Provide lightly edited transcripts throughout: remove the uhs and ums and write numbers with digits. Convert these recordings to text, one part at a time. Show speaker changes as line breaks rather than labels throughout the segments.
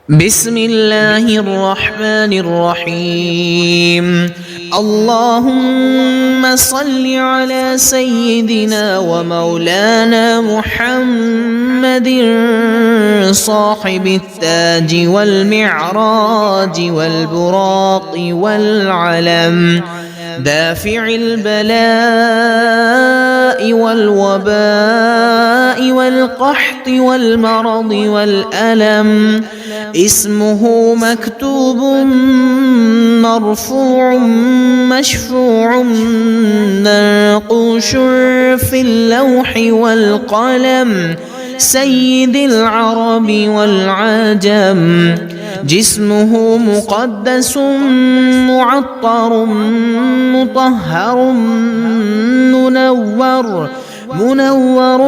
بسم الله الرحمن الرحيم. اللهم صل على سيدنا ومولانا محمد صاحب التاج والمعراج والبراق والعلم، دافع البلاء والوباء والقحط والمرض والألم، اسمه مكتوب مرفوع مشفوع منقوش في اللوح والقلم، سيد العرب والعجم، جسمه مقدس معطر مطهر منور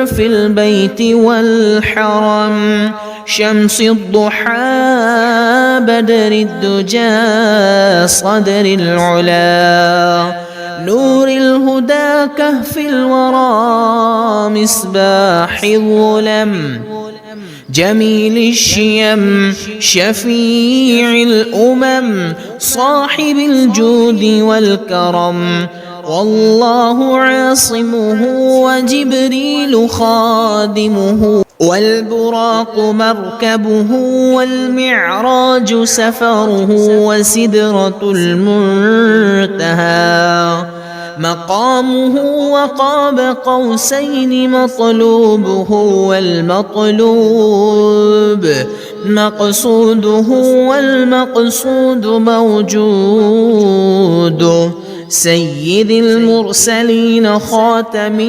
في البيت والحرم، شمس الضحى بدر الدجى صدر العلا، نور الهدى كهف الورى مصباح الظلم، جميل الشيم شفيع الأمم، صاحب الجود والكرم، والله عاصمه وجبريل خادمه، والبراق مركبه والمعراج سفره، وسدرة المنتهى مقامه، وقاب قوسين مطلوبه، والمطلوب مقصوده، والمقصود موجود، سيد المرسلين خاتم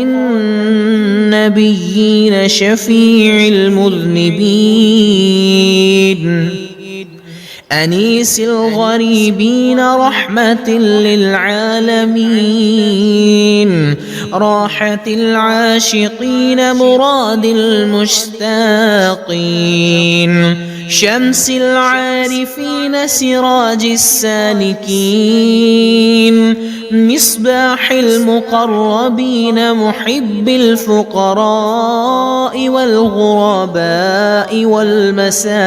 النبيين شفيع المذنبين، أنيس الغريبين رحمة للعالمين، راحة العاشقين مراد المشتاقين، شمس العارفين سراج السالكين، مصباح المقربين محب الفقراء والغرباء والمساكين،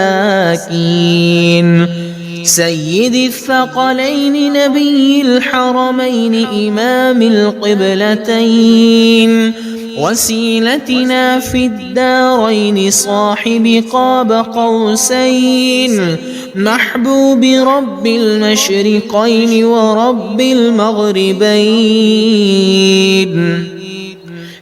سيد الثقلين نبي الحرمين إمام القبلتين، وسيلتنا في الدارين صاحب قاب قوسين، محبوب رب المشرقين ورب المغربين،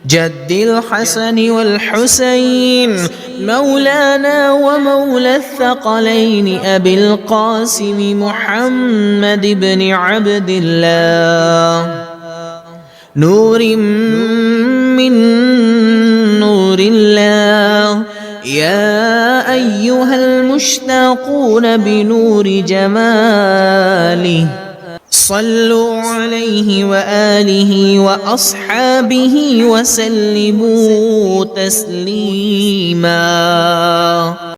جد الحسن والحسين مولانا ومولى الثقلين أبي القاسم محمد بن عبد الله، نور من نور الله، يا أيها المشتاقون بنور جماله، صلوا عليه وآله وأصحابه وسلموا تسليما.